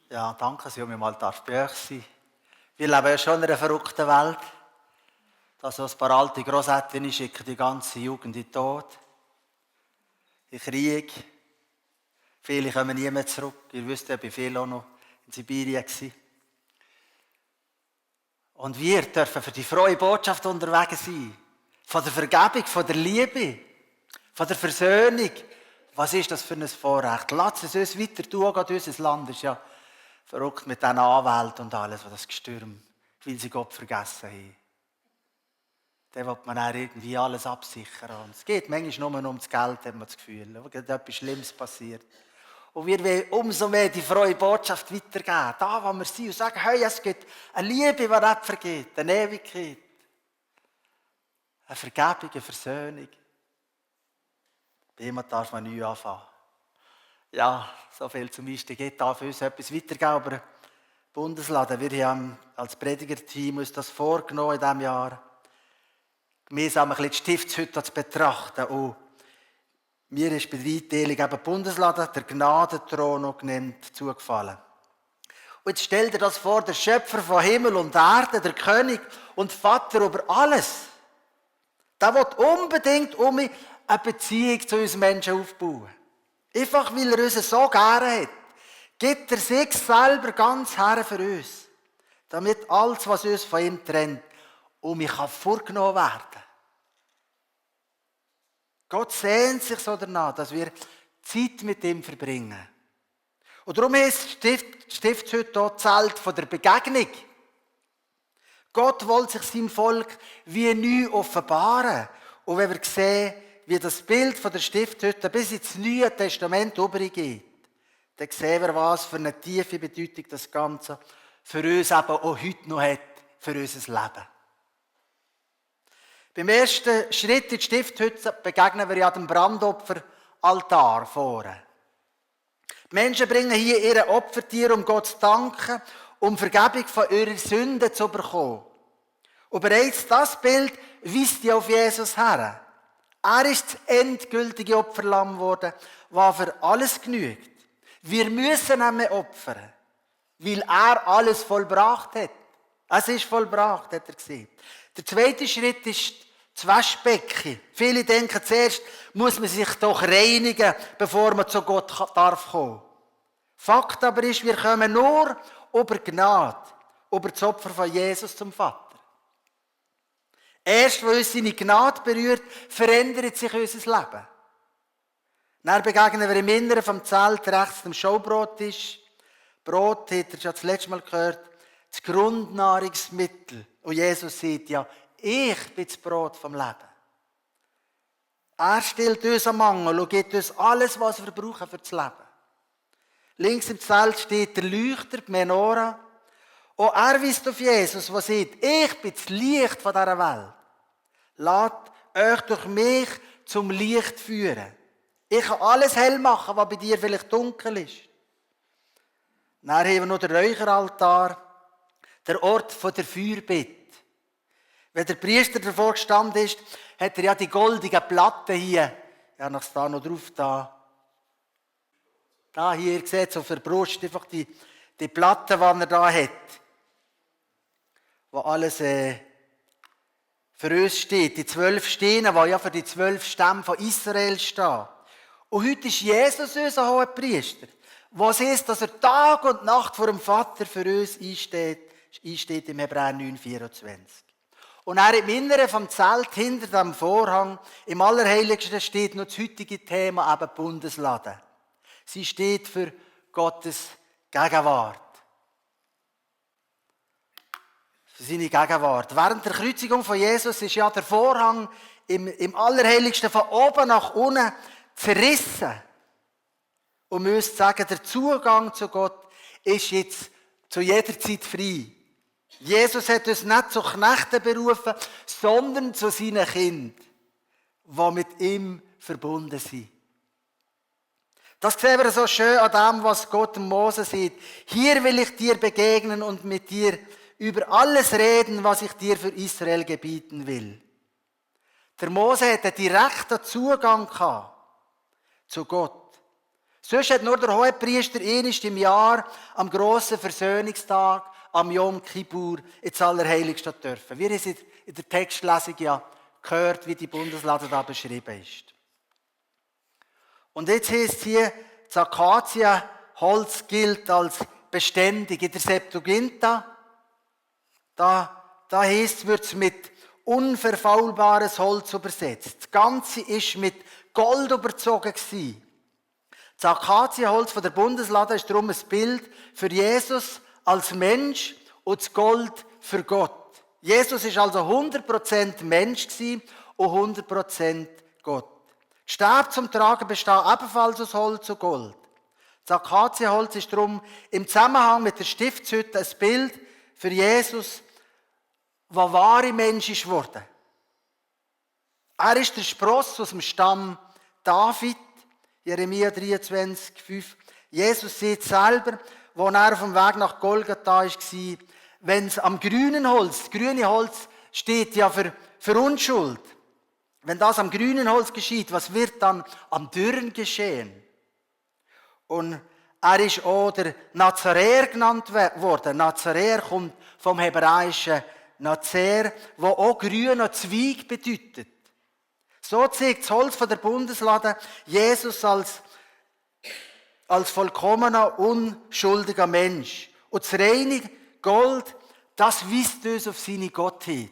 Ja, danke, dass ich mal bei euch sein. Wir leben ja schon in einer verrückten Welt. Da so ein paar alte Grosseltern schicken die ganze Jugend in den Tod, in Krieg. Viele kommen nie mehr zurück. Ihr wisst ja, ich war viel auch noch in Sibirien. Und wir dürfen für die frohe Botschaft unterwegs sein. Von der Vergebung, von der Liebe, von der Versöhnung. Was ist das für ein Vorrecht? Lasst es uns weiter tun, unser Land ist ja verrückt mit diesen Anwälten und alles, was das Gestürm, weil sie Gott vergessen haben. Dann will man auch irgendwie alles absichern. Und es geht manchmal nur um das Geld, hat man das Gefühl. Wo etwas Schlimmes passiert. Und wir wollen umso mehr die frohe Botschaft weitergeben. Da, wo wir sind und sagen, hey, es gibt eine Liebe, die nicht vergeht, eine Ewigkeit. Eine Vergebung, eine Versöhnung. Bei jemandem darf man neu anfangen. Ja, so viel zum Einstieg. Ich darf uns etwas weitergeben, aber Bundesladen. Wir haben als Predigerteam uns das vorgenommen in diesem Jahr, gemeinsam ein bisschen die Stiftshütte zu betrachten. Und mir ist bei der Einteilung eben Bundesladen, der Gnadenthron noch genannt, zugefallen. Und jetzt stell dir das vor, der Schöpfer von Himmel und Erde, der König und Vater über alles, der will unbedingt eine Beziehung zu uns Menschen aufbauen. Einfach, weil er uns so gerne hat, gibt er sich selber ganz her für uns. Damit alles, was uns von ihm trennt, kann vorgenommen werden. Gott sehnt sich so danach, dass wir Zeit mit ihm verbringen. Und darum ist die Stiftshütte auch Zelt von der Begegnung. Gott will sich seinem Volk wie neu offenbaren. Und wenn wir sehen, wie das Bild von der Stiftshütte bis ins Neue Testament übergeht, dann sehen wir, was für eine tiefe Bedeutung das Ganze für uns eben auch heute noch hat, für unser Leben. Beim ersten Schritt in die Stiftshütte begegnen wir ja dem Brandopferaltar vorne. Die Menschen bringen hier ihre Opfertiere, um Gott zu danken, um Vergebung von ihren Sünden zu bekommen. Und bereits das Bild weist ja auf Jesus her. Er ist das endgültige Opferlamm geworden, das für alles genügt. Wir müssen nicht mehr opfern, weil er alles vollbracht hat. Es ist vollbracht, hat er gesagt. Der zweite Schritt ist das Waschbecken. Viele denken, zuerst muss man sich doch reinigen, bevor man zu Gott darf kommen. Fakt aber ist, wir kommen nur über Gnade, über das Opfer von Jesus zum Vater. Erst, wenn uns seine Gnade berührt, verändert sich unser Leben. Dann begegnen wir im Inneren vom Zelt rechts dem Schaubrottisch. Brot, hat er schon das letzte Mal gehört, das Grundnahrungsmittel. Und Jesus sagt ja, ich bin das Brot vom Leben. Er stillt uns am Mangel und gibt uns alles, was wir brauchen für das Leben. Links im Zelt steht der Leuchter, die Menora. Und er weist auf Jesus, der sagt, ich bin das Licht von dieser Welt. Lasst euch durch mich zum Licht führen. Ich kann alles hell machen, was bei dir vielleicht dunkel ist. Dann haben wir noch den Räucheraltar, der Ort der Feuerbitte. Wenn der Priester davor gestanden ist, hat er ja die goldigen Platten hier. Ja, noch da noch drauf da. Da hier, ihr seht es auf der Brust, einfach die Platte, die er da hat. Wo alles für uns steht. Die 12 Steine, die ja für die 12 Stämme von Israel stehen. Und heute ist Jesus unser hoher Priester. Was heißt, dass er Tag und Nacht vor dem Vater für uns einsteht im Hebräer 9,24. Und er im Inneren vom Zelt, hinter dem Vorhang, im Allerheiligsten steht noch das heutige Thema, eben Bundesladen. Sie steht für Gottes Gegenwart. Für seine Gegenwart. Während der Kreuzigung von Jesus ist ja der Vorhang im Allerheiligsten von oben nach unten zerrissen. Um uns zu sagen, der Zugang zu Gott ist jetzt zu jeder Zeit frei. Jesus hat uns nicht zu Knechten berufen, sondern zu seinen Kindern, die mit ihm verbunden sind. Das sehen wir so schön an dem, was Gott dem Mose sagt. Hier will ich dir begegnen und mit dir über alles reden, was ich dir für Israel gebieten will. Der Mose hatte direkten Zugang zu Gott. Sonst hat nur der Hohepriester einmal im Jahr am grossen Versöhnungstag, am Yom Kippur, ins Allerheiligste dürfen. Wir haben es in der Textlesung ja gehört, wie die Bundeslade da beschrieben ist. Und jetzt heisst es hier, das Akazienholz gilt als beständig. In der Septuaginta, da heisst es, wird es mit unverfaulbares Holz übersetzt. Das Ganze war mit Gold überzogen gewesen. Das Akazienholz von der Bundeslade ist darum ein Bild für Jesus als Mensch und das Gold für Gott. Jesus war also 100% Mensch und 100% Gott. Die Stäbe zum Tragen bestehen ebenfalls aus Holz und Gold. Das Akazienholz ist darum im Zusammenhang mit der Stiftshütte ein Bild für Jesus, der wahre Mensch ist geworden. Er ist der Spross aus dem Stamm David, Jeremia 23,5. Jesus sieht selber, als er auf dem Weg nach Golgatha war, wenn es am grünen Holz, das grüne Holz steht ja für Unschuld. Wenn das am grünen Holz geschieht, was wird dann am dürren geschehen? Und er ist auch der Nazaräer genannt worden. Nazaräer kommt vom hebräischen Nazer, wo auch grüner Zweig bedeutet. So zeigt das Holz von der Bundeslade Jesus als vollkommener, unschuldiger Mensch. Und das reine Gold, das weist uns auf seine Gottheit.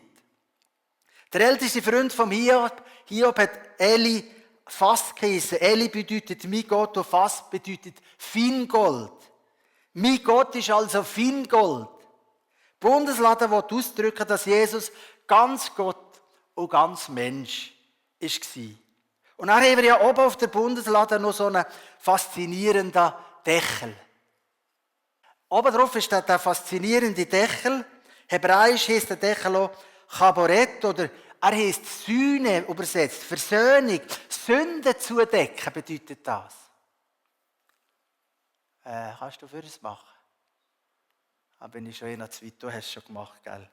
Der älteste Freund vom Hiob hat Eli Fass geheissen. Eli bedeutet mein Gott und Fass bedeutet Feingold. Mein Gott ist also Feingold. Die Bundeslade will ausdrücken, dass Jesus ganz Gott und ganz Mensch war. Und dann haben wir ja oben auf der Bundeslade noch so einen faszinierenden Deckel. Oben drauf ist der faszinierende Deckel. Hebräisch heisst der Deckel auch Chaboret oder er heisst Sühne übersetzt. Versöhnung, Sünden zudecken bedeutet das. Kannst du für uns machen? Da bin ich schon noch zu weit, du hast es schon gemacht, gell?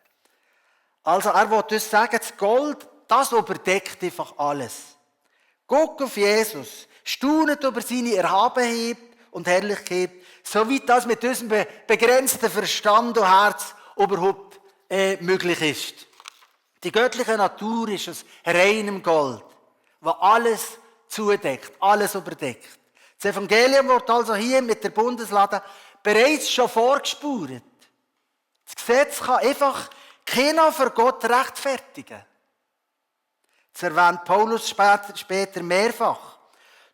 Also er will uns sagen, das Gold, das überdeckt einfach alles. Guck auf Jesus, staunet über seine Erhabenheit und Herrlichkeit, so wie das mit unserem begrenzten Verstand und Herz überhaupt möglich ist. Die göttliche Natur ist aus reinem Gold, das alles zudeckt, alles überdeckt. Das Evangelium wird also hier mit der Bundeslade bereits schon vorgespurt. Das Gesetz kann einfach keiner für Gott rechtfertigen. Das erwähnt Paulus später mehrfach.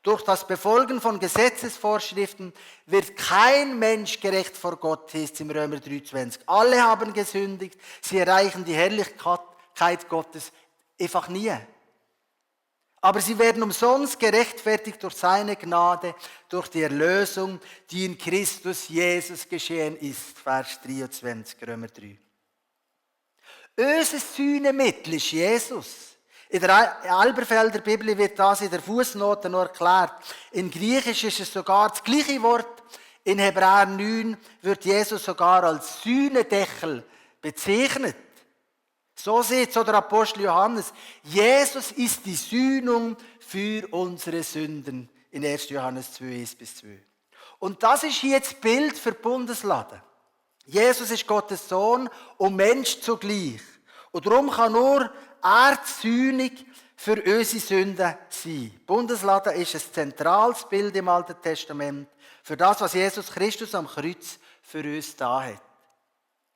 Durch das Befolgen von Gesetzesvorschriften wird kein Mensch gerecht vor Gott, heißt es im Römer 3,20. Alle haben gesündigt, sie erreichen die Herrlichkeit Gottes einfach nie. Aber sie werden umsonst gerechtfertigt durch seine Gnade, durch die Erlösung, die in Christus Jesus geschehen ist. Vers 23, Römer 3. Unser Sühnemittel ist Jesus. In der Elberfelder Bibel wird das in der Fußnote noch erklärt. In Griechisch ist es sogar das gleiche Wort. In Hebräer 9 wird Jesus sogar als Sühnedeckel bezeichnet. So sieht es der Apostel Johannes. Jesus ist die Sühnung für unsere Sünden. In 1. Johannes 2, 1-2. Und das ist hier das Bild für die Bundeslade. Jesus ist Gottes Sohn und Mensch zugleich. Und darum kann nur er die Sühnung für unsere Sünden sein. Die Bundeslade ist ein zentrales Bild im Alten Testament für das, was Jesus Christus am Kreuz für uns da hat.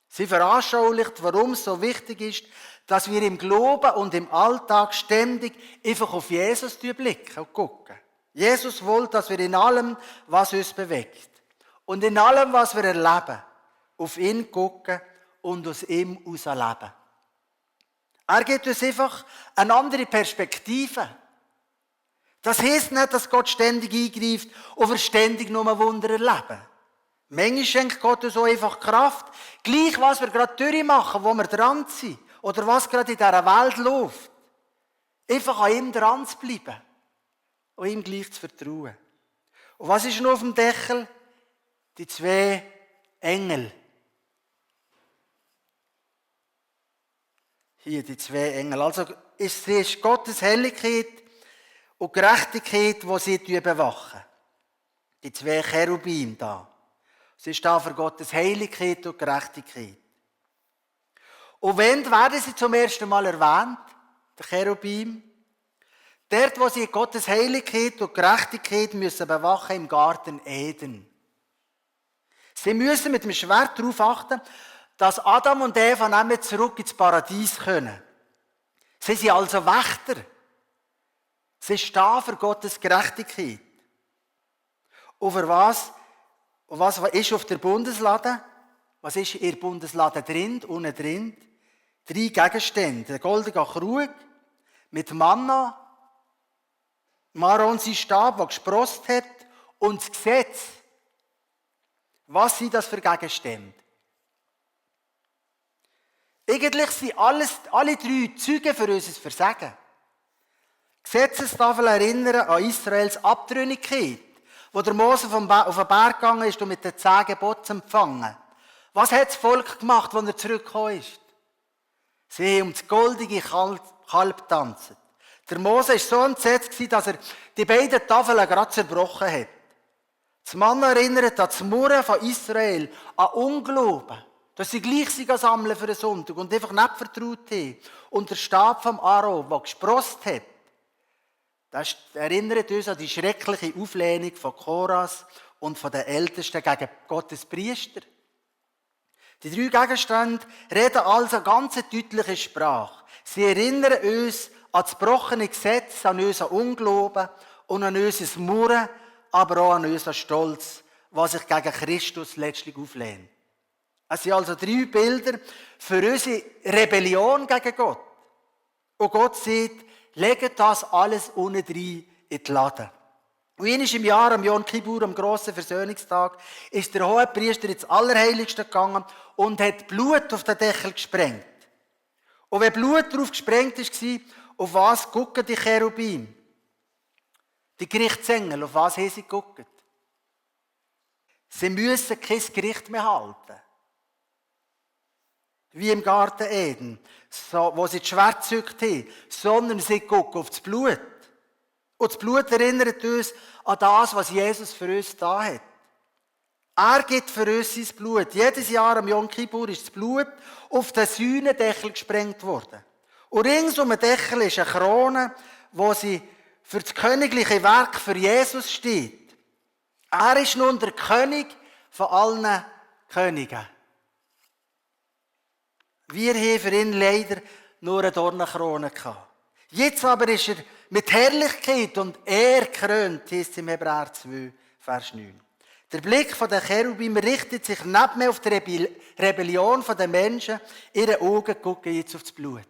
Sie veranschaulicht, warum es so wichtig ist, dass wir im Glauben und im Alltag ständig einfach auf Jesus blicken und gucken. Jesus will, dass wir in allem, was uns bewegt und in allem, was wir erleben, auf ihn gucken und aus ihm heraus leben. Er gibt uns einfach eine andere Perspektive. Das heisst nicht, dass Gott ständig eingreift und wir ständig nur Wunder erleben. Manchmal schenkt Gott uns auch einfach Kraft. Gleich, was wir gerade durchmachen, wo wir dran sind. Oder was gerade in dieser Welt läuft. Einfach an ihm dran zu bleiben. Und ihm gleich zu vertrauen. Und was ist noch auf dem Deckel? Die 2 Engel. Hier, die 2 Engel. Also, es ist Gottes Helligkeit und Gerechtigkeit, die sie bewachen. Die zwei Cherubim da. Sie stehen für Gottes Heiligkeit und Gerechtigkeit. Und wenn werden sie zum ersten Mal erwähnt, der Cherubim? Dort, wo sie Gottes Heiligkeit und Gerechtigkeit müssen bewachen im Garten Eden. Sie müssen mit dem Schwert darauf achten, dass Adam und Eva nicht mehr zurück ins Paradies können. Sie sind also Wächter. Sie stehen für Gottes Gerechtigkeit. Und für was? Und was ist auf der Bundeslade? Was ist in der Bundeslade drin, unten drin? 3 Gegenstände. Ein goldener Krug mit Manna, Aaron sein Stab, der gesprost hat, und das Gesetz. Was sind das für Gegenstände? Eigentlich sind alle 3 Zeugen für unser Versagen. Die Gesetzestafel erinnern an Israels Abtrünnigkeit, wo der Mose auf den Berg gegangen ist, um mit den 10 Geboten zu empfangen. Was hat das Volk gemacht, als er zurückgekommen ist? Sie haben um das goldige Kalb getanzt. Der Mose war so entsetzt, dass er die beiden Tafeln gerade zerbrochen hat. Das Mann erinnert an das Murren von Israel, an Unglauben, dass sie gleich sammeln für den Sonntag und einfach nicht vertraut haben. Und der Stab vom Aaron, der gesprost hat, das erinnert uns an die schreckliche Auflehnung von Koras und von den Ältesten gegen Gottes Priester. Die 3 Gegenstände reden also ganz deutliche Sprache. Sie erinnern uns an das gebrochene Gesetz, an unseren Unglauben und an unser Murren, aber auch an unseren Stolz, was sich gegen Christus letztlich auflehnt. Es sind also 3 Bilder für unsere Rebellion gegen Gott. Und Gott sagt, legt das alles unten rein in die Lade. Und einmal im Jahr, am Yom Kippur, am grossen Versöhnungstag, ist der Hohepriester ins Allerheiligste gegangen und hat Blut auf den Deckel gesprengt. Und wenn Blut darauf gesprengt war, auf was gucken die Cherubim? Die Gerichtsengel, auf was haben sie geguckt? Sie müssen kein Gericht mehr halten. Wie im Garten Eden, wo sie das Schwert gezückt haben, sondern sie gucken auf das Blut. Und das Blut erinnert uns an das, was Jesus für uns da hat. Er gibt für uns sein Blut. Jedes Jahr am Yom Kippur ist das Blut auf den Sühnendeckel gesprengt worden. Und rings um den Deckel ist eine Krone, wo sie für das königliche Werk für Jesus steht. Er ist nun der König von allen Königen. Wir haben für ihn leider nur eine Dornenkrone gehabt. Jetzt aber ist er mit Herrlichkeit und Ehre gekrönt, heisst es im Hebräer 2, Vers 9. Der Blick der Cherubim richtet sich nicht mehr auf die Rebellion der Menschen. Ihre Augen gucken jetzt auf das Blut.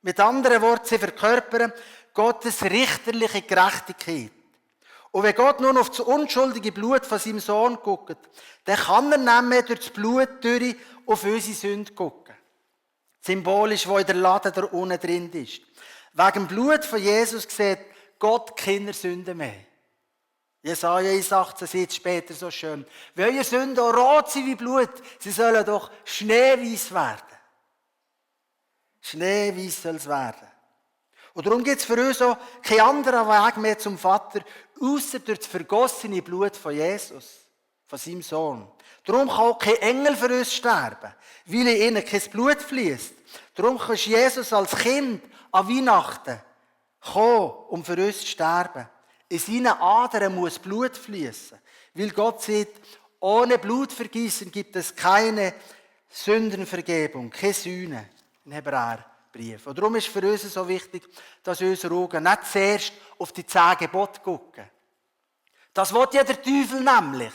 Mit anderen Worten, sie verkörpern Gottes richterliche Gerechtigkeit. Und wenn Gott nun auf das unschuldige Blut von seinem Sohn guckt, dann kann er nicht mehr durch das Blut durch auf unsere Sünde gucken. Symbolisch, wo in der Lade da unten drin ist. Wegen dem Blut von Jesus sieht Gott keine Sünde mehr. Jesaja 1,18 sieht es später so schön. Wenn eure Sünden auch rot sind wie Blut, sie sollen doch schneeweiß werden. Schneeweiß soll es werden. Und darum gibt es für uns auch keinen anderen Weg mehr zum Vater, außer durch das vergossene Blut von Jesus, von seinem Sohn. Darum kann auch kein Engel für uns sterben, weil in ihnen kein Blut fließt. Darum kann Jesus als Kind an Weihnachten kommen, um für uns zu sterben. In seinen Adern muss Blut fließen, weil Gott sagt, ohne Blutvergießen gibt es keine Sündenvergebung, keine Sühne. Im Hebräerbrief. Und darum ist für uns so wichtig, dass unsere Augen nicht zuerst auf die 10 Gebote gucken. Das will ja der Teufel nämlich.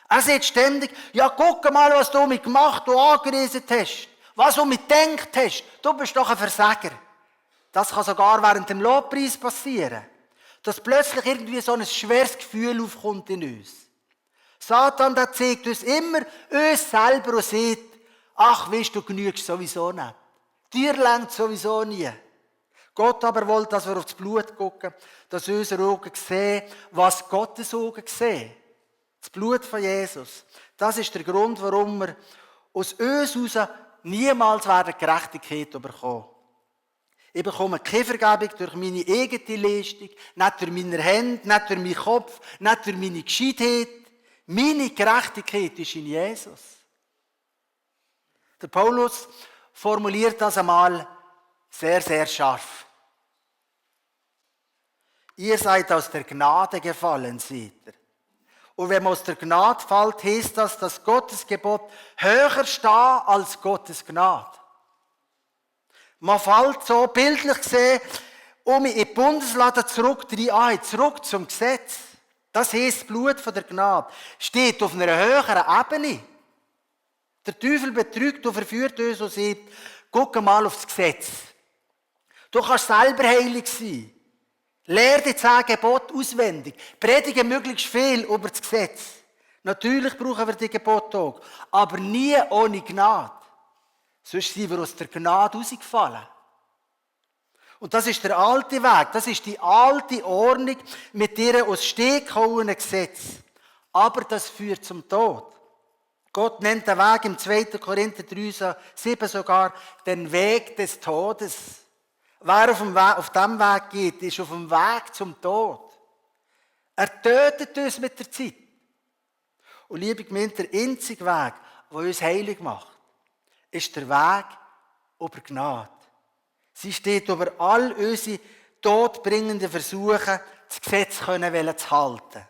Er sagt ständig, ja, guck mal, was du mit gemacht und angereist hast. Was du mit gedacht hast. Du bist doch ein Versager. Das kann sogar während dem Lobpreis passieren. Dass plötzlich irgendwie so ein schweres Gefühl aufkommt in uns. Satan, der zeigt uns immer uns selber und sagt, ach, weißt du, genügst sowieso nicht. Dir lenkt sowieso nie. Gott aber will, dass wir auf das Blut gucken, dass unsere Augen sehen, was Gottes Augen sehen. Das Blut von Jesus. Das ist der Grund, warum wir aus uns heraus niemals Gerechtigkeit bekommen. Ich bekomme keine Vergebung durch meine eigene Leistung, nicht durch meine Hände, nicht durch meinen Kopf, nicht durch meine Gescheitheit. Meine Gerechtigkeit ist in Jesus. Der Paulus formuliert das einmal sehr, sehr scharf. Ihr seid aus der Gnade gefallen, sieht er. Und wenn man aus der Gnade fällt, heißt das, dass Gottes Gebot höher steht als Gottes Gnade. Man fällt so bildlich gesehen in die Bundeslade zurück zum Gesetz. Das heisst, das Blut von der Gnade steht auf einer höheren Ebene. Der Teufel betrügt und verführt uns und sagt, guck mal aufs Gesetz. Du kannst selber heilig sein. Lehr die 10 Gebote auswendig. Predige möglichst viel über das Gesetz. Natürlich brauchen wir die Gebote auch, aber nie ohne Gnade. Sonst sind wir aus der Gnade rausgefallen. Und das ist der alte Weg, das ist die alte Ordnung mit ihrem aus Steg gehauenen Gesetz. Aber das führt zum Tod. Gott nennt den Weg im 2. Korinther 3,7 sogar den Weg des Todes. Wer auf diesem Weg geht, ist auf dem Weg zum Tod. Er tötet uns mit der Zeit. Und liebe Gemeinde, der einzige Weg, der uns heilig macht, ist der Weg über Gnade. Sie steht über all unsere todbringenden Versuche, das Gesetz zu halten.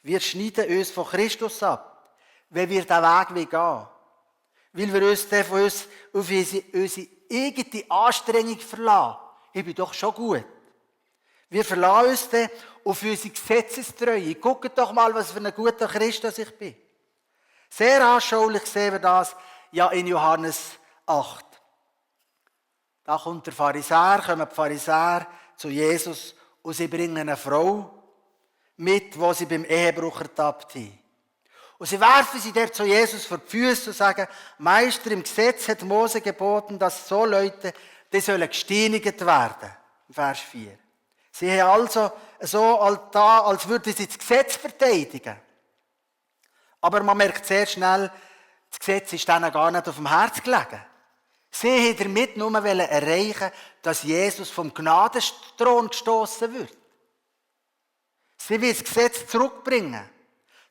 Wir schneiden uns von Christus ab, wenn wir diesen Weg gehen wollen. Weil wir uns von uns auf unsere eigene Anstrengung verlassen. Ich bin doch schon gut. Wir verlassen uns dann auf unsere Gesetzestreue. Guckt doch mal, was für ein guter Christus ich bin. Sehr anschaulich sehen wir das ja in Johannes 8. Da kommen die Pharisäer zu Jesus und sie bringen eine Frau mit, die sie beim Ehebruch ertappt haben. Und sie werfen sie dort zu Jesus vor die Füße und sagen, Meister, im Gesetz hat Mose geboten, dass so Leute, die sollen gesteinigt werden. Vers 4. Sie haben also so da, als würden sie das Gesetz verteidigen. Aber man merkt sehr schnell, das Gesetz ist ihnen gar nicht auf dem Herz gelegen. Sie wollten damit nur erreichen, dass Jesus vom Gnadenthron gestoßen wird. Sie wollen das Gesetz zurückbringen.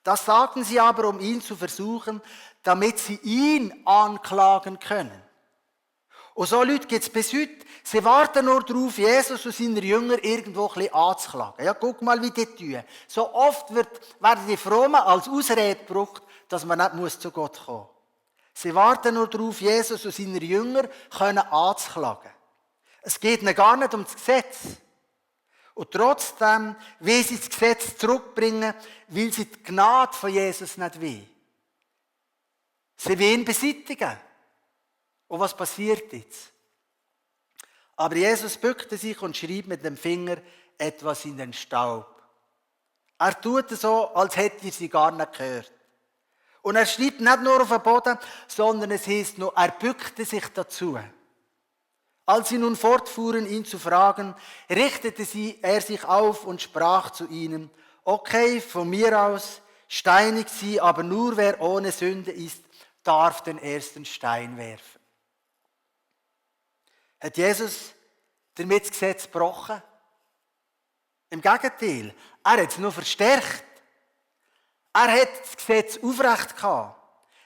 Das sagten sie aber, um ihn zu versuchen, damit sie ihn anklagen können. Und so Leute gibt es bis heute. Sie warten nur darauf, Jesus und seine Jünger irgendwo ein bisschen anzuklagen. Ja, guck mal, wie die tun. So oft werden die Frommen als Ausrede gebraucht, dass man nicht zu Gott kommen muss. Sie warten nur darauf, Jesus und seine Jünger können anzuklagen. Es geht ihnen gar nicht um das Gesetz. Und trotzdem will sie das Gesetz zurückbringen, weil sie die Gnade von Jesus nicht will. Sie will ihn beseitigen. Und was passiert jetzt? Aber Jesus bückte sich und schrieb mit dem Finger etwas in den Staub. Er tut so, als hätte er sie gar nicht gehört. Und er schreibt nicht nur auf den Boden, sondern es heißt noch, er bückte sich dazu. Als sie nun fortfuhren, ihn zu fragen, richtete er sich auf und sprach zu ihnen, okay, von mir aus, steinigt sie, aber nur wer ohne Sünde ist, darf den ersten Stein werfen. Hat Jesus damit das Gesetz gebrochen? Im Gegenteil, er hat es nur verstärkt. Er hat das Gesetz aufrecht gehabt.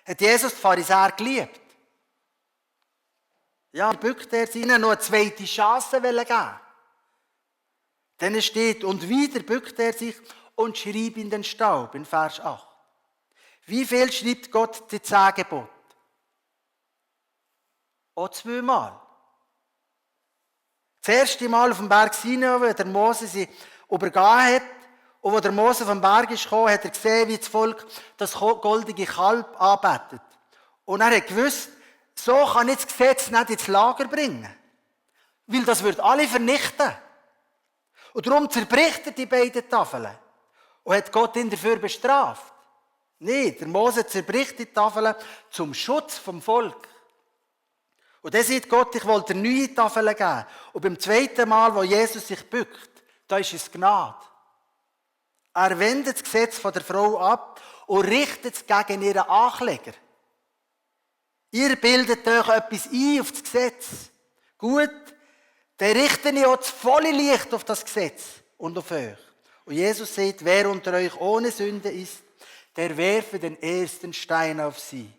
Hat Jesus die Pharisäer geliebt? Ja, bückte er ihnen noch eine zweite Chance geben. Dann steht, und wieder bückte er sich und schrieb in den Staub, in Vers 8. Wie viel schreibt Gott die 10 Gebote? Auch 2-mal. Das erste Mal auf dem Berg Sinai, wo der Mose sie übergeben hat, und wo der Mose vom Berg ist gekommen, hat er gesehen, wie das Volk das goldige Kalb anbetet. Und er hat gewusst, so kann ich das Gesetz nicht ins Lager bringen. Weil das wird alle vernichten. Und darum zerbricht er die beiden Tafeln. Und hat Gott ihn dafür bestraft. Nein, der Mose zerbricht die Tafeln zum Schutz vom Volk. Und dann sagt Gott, ich wollte neue Tafeln geben. Und beim zweiten Mal, wo Jesus sich bückt, da ist es Gnade. Er wendet das Gesetz von der Frau ab und richtet es gegen ihren Ankläger. Ihr bildet euch etwas ein auf das Gesetz. Gut, der richte ich auch das volle Licht auf das Gesetz und auf euch. Und Jesus sagt, wer unter euch ohne Sünde ist, der werfe den ersten Stein auf sie.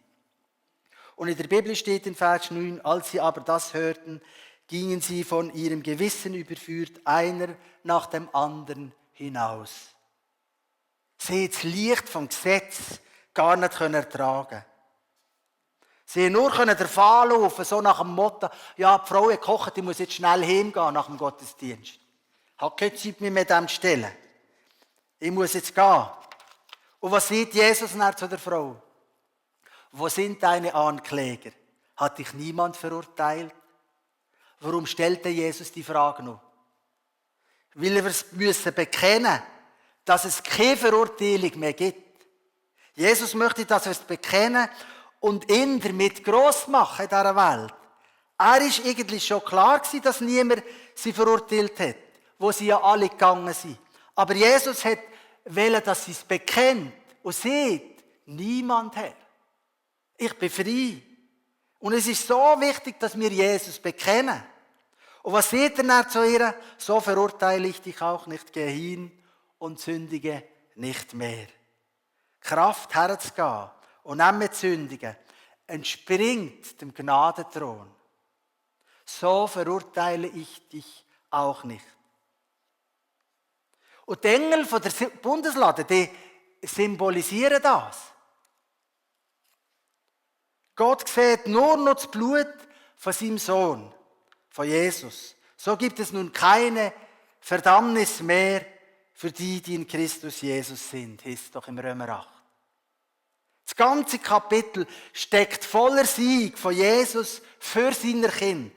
Und in der Bibel steht in Vers 9, als sie aber das hörten, gingen sie von ihrem Gewissen überführt, einer nach dem anderen hinaus. Sie haben das Licht vom Gesetz gar nicht ertragen. Sie haben nur davon laufen, so nach dem Motto, ja, die Frau hat gekocht, ich muss jetzt schnell heimgehen nach dem Gottesdienst. Ich habe keine Zeit mehr mit dem zu stellen. Ich muss jetzt gehen. Und was sagt Jesus dann zu der Frau? Wo sind deine Ankläger? Hat dich niemand verurteilt? Warum stellte Jesus die Frage noch? Weil wir es müssen bekennen, dass es keine Verurteilung mehr gibt. Jesus möchte, dass wir es bekennen und ihn damit gross machen in dieser Welt. Er war eigentlich schon klar gewesen, dass niemand sie verurteilt hat, wo sie ja alle gegangen sind. Aber Jesus wollte, dass sie es bekennt und sieht, niemand Herr. Ich bin frei. Und es ist so wichtig, dass wir Jesus bekennen. Und was sagt er dann zu ihr? So verurteile ich dich auch nicht, geh hin und sündige nicht mehr. Kraft herzugehen und nicht mehr zu sündigen, entspringt dem Gnadenthron. So verurteile ich dich auch nicht. Und die Engel von der Bundeslade, die symbolisieren das. Gott sieht nur noch das Blut von seinem Sohn, von Jesus. So gibt es nun keine Verdammnis mehr für die, die in Christus Jesus sind, heißt es doch im Römer 8. Das ganze Kapitel steckt voller Sieg von Jesus für seine Kinder.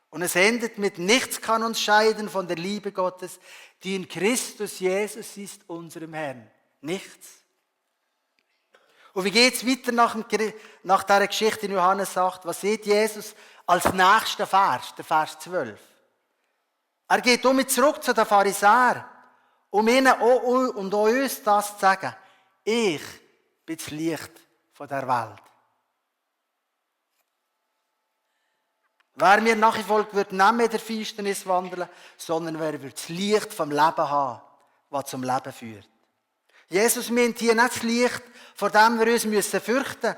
Und es endet mit: Nichts kann uns scheiden von der Liebe Gottes, die in Christus Jesus ist, unserem Herrn. Nichts. Und wie geht es weiter nach dieser Geschichte in Johannes 8? Was sieht Jesus als nächsten Vers, der Vers 12? Er geht zurück zu den Pharisäern, um ihnen und auch uns das zu sagen. Ich bin das Licht von der Welt. Wer mir nachfolgt, wird nicht mehr in der Finsternis wandeln, sondern wer wird das Licht vom Leben haben, das zum Leben führt. Jesus meint hier nicht das Licht, vor dem wir uns fürchten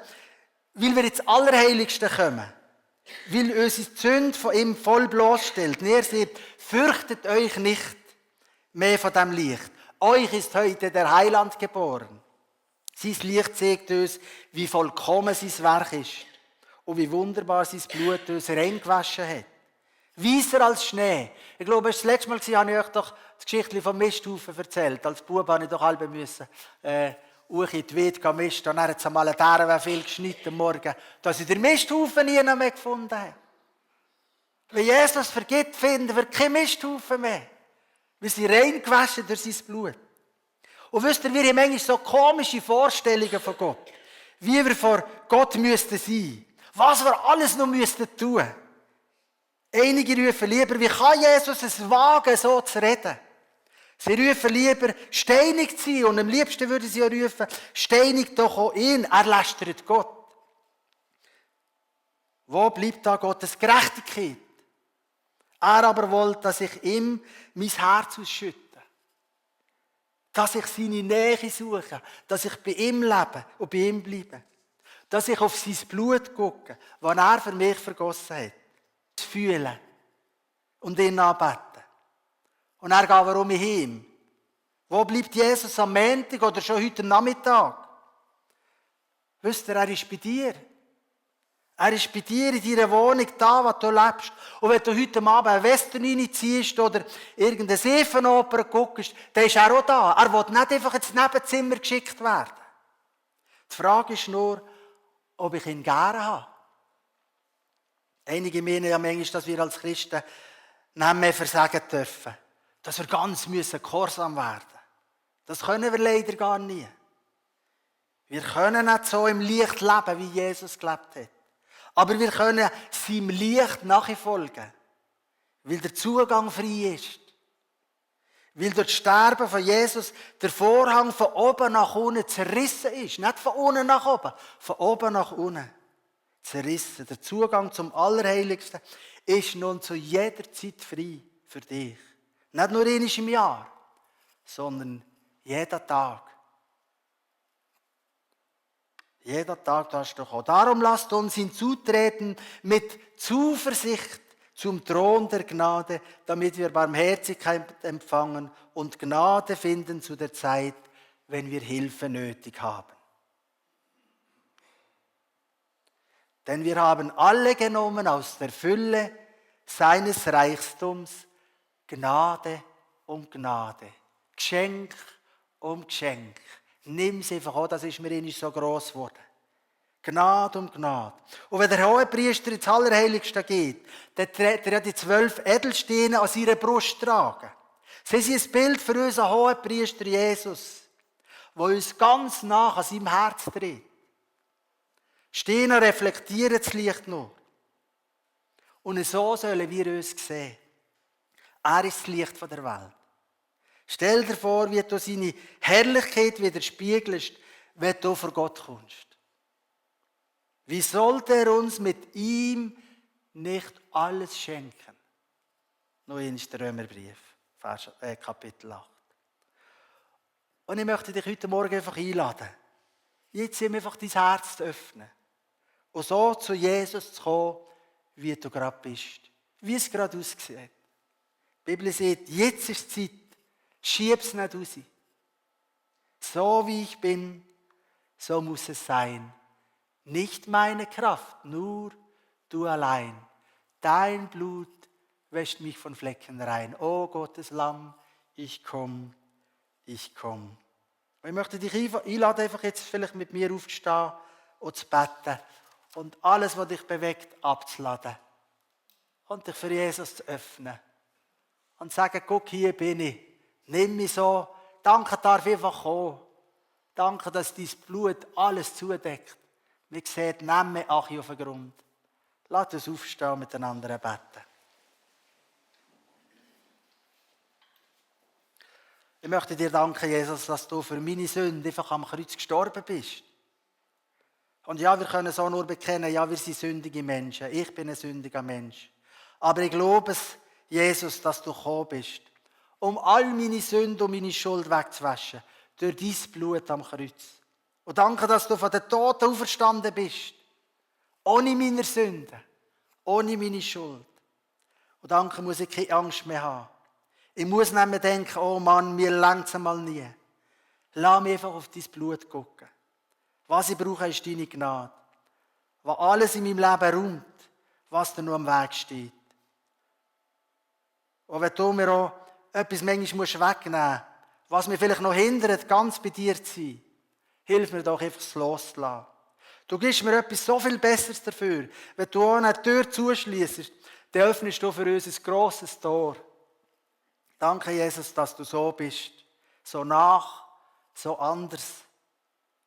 müssen, weil wir ins Allerheiligste kommen. Weil unsere Sünde von ihm voll bloßstellt. Und er sagt, fürchtet euch nicht mehr von dem Licht. Euch ist heute der Heiland geboren. Sein Licht zeigt uns, wie vollkommen sein Werk ist und wie wunderbar sein Blut uns reingewaschen hat. Weißer als Schnee. Ich glaube, das letzte Mal habe ich euch doch die Geschichte vom Misthaufen erzählt. Als Bub musste ich doch halb in die Weide misten. Und dann hat es einmal einen viel geschnitten am Morgen, dass ich den Misthaufen nie mehr gefunden habe. Wenn Jesus vergibt, finden wir keinen Misthaufen mehr. Wir sind reingewaschen durch sein Blut. Und wisst ihr, wir haben manchmal so komische Vorstellungen von Gott. Wie wir vor Gott müssten sein. Was wir alles noch müssten tun. Einige rufen lieber, wie kann Jesus es wagen, so zu reden? Sie rufen lieber, steinigt sie. Und am liebsten würden sie auch rufen, steinigt doch auch ihn. Er lästert Gott. Wo bleibt da Gottes Gerechtigkeit? Er aber wollte, dass ich ihm mein Herz ausschütte. Dass ich seine Nähe suche. Dass ich bei ihm lebe und bei ihm bleibe. Dass ich auf sein Blut gucke, das er für mich vergossen hat. Fühlen und ihn anbeten. Und er geht warum ich heim. Wo bleibt Jesus am Montag oder schon heute Nachmittag? Wisst ihr, er ist bei dir. Er ist bei dir in deiner Wohnung, da, wo du lebst. Und wenn du heute Abend einen Western reinziehst oder irgendeine Seifenoper guckst, dann ist er auch da. Er will nicht einfach ins Nebenzimmer geschickt werden. Die Frage ist nur, ob ich ihn gerne habe. Einige meinen ja manchmal, dass wir als Christen nicht mehr versagen dürfen. Dass wir ganz gehorsam werden müssen. Das können wir leider gar nie. Wir können nicht so im Licht leben, wie Jesus gelebt hat. Aber wir können seinem Licht nachfolgen. Weil der Zugang frei ist. Weil durch das Sterben von Jesus der Vorhang von oben nach unten zerrissen ist. Nicht von unten nach oben, von oben nach unten. Zerrissen. Der Zugang zum Allerheiligsten ist nun zu jeder Zeit frei für dich. Nicht nur einmal im Jahr, sondern jeden Tag. Jeden Tag darfst du kommen. Darum lasst uns hinzutreten mit Zuversicht zum Thron der Gnade, damit wir Barmherzigkeit empfangen und Gnade finden zu der Zeit, wenn wir Hilfe nötig haben. Denn wir haben alle genommen aus der Fülle seines Reichtums Gnade um Gnade, Geschenk um Geschenk. Nimm es einfach an, das ist mir nicht so gross geworden. Gnade um Gnade. Und wenn der Hohepriester ins Allerheiligste geht, dann trägt er ja die 12 Edelsteine an seiner Brust tragen. Sie sind ein Bild für unseren Hohepriester Jesus, der uns ganz nah an seinem Herz tritt. Steine reflektieren das Licht nur. Und so sollen wir uns sehen. Er ist das Licht der Welt. Stell dir vor, wie du seine Herrlichkeit widerspiegelst, wenn du vor Gott kommst. Wie sollte er uns mit ihm nicht alles schenken? Noch einmal der Römerbrief, Kapitel 8. Und ich möchte dich heute Morgen einfach einladen, jetzt einfach dein Herz zu öffnen und so zu Jesus zu kommen, wie du gerade bist, wie es gerade aussieht. Die Bibel sagt, jetzt ist die Zeit, schieb es nicht raus. So wie ich bin, so muss es sein. Nicht meine Kraft, nur du allein. Dein Blut wäscht mich von Flecken rein. O Gottes Lamm, ich komm, ich komm. Und ich möchte dich einladen, einfach jetzt vielleicht mit mir aufzustehen und zu beten und alles, was dich bewegt, abzuladen. Und dich für Jesus zu öffnen. Und zu sagen, guck, hier bin ich. Nimm mich so. Danke darf ich einfach kommen. Danke, dass dein Blut alles zudeckt. Wir sehen, nimm mich auf den Grund. Lass uns aufstehen und miteinander beten. Ich möchte dir danken, Jesus, dass du für meine Sünde einfach am Kreuz gestorben bist. Und ja, wir können so nur bekennen, ja, wir sind sündige Menschen. Ich bin ein sündiger Mensch. Aber ich glaube es, Jesus, dass du gekommen bist, um all meine Sünden und meine Schuld wegzuwaschen, durch dein Blut am Kreuz. Und danke, dass du von den Toten auferstanden bist, ohne meine Sünden, ohne meine Schuld. Und danke, muss ich keine Angst mehr haben. Ich muss nicht mehr denken, oh Mann, mir reicht es einmal nie. Lass mich einfach auf dein Blut gucken. Was ich brauche, ist deine Gnade. Was alles in meinem Leben räumt, was dir nur am Weg steht. Und wenn du mir auch etwas manchmal wegnehmen musst, was mich vielleicht noch hindert, ganz bei dir zu sein, hilf mir doch einfach, es loszulassen. Du gibst mir etwas so viel Besseres dafür. Wenn du auch eine Tür zuschliessest, dann öffnest du für uns ein grosses Tor. Danke, Jesus, dass du so bist. So nach, so anders.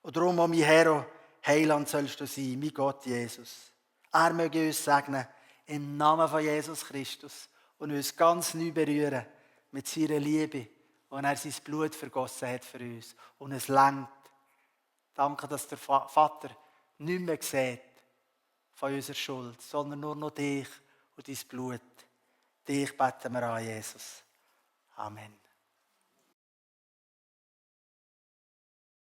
Und darum, auch mein Herr, Heiland sollst du sein, mein Gott, Jesus. Er möge uns segnen, im Namen von Jesus Christus, und uns ganz neu berühren mit seiner Liebe, und er sein Blut vergossen hat für uns. Und es langt. Danke, dass der Vater nicht mehr sieht von unserer Schuld, sondern nur noch dich und dein Blut. Dich beten wir an, Jesus. Amen.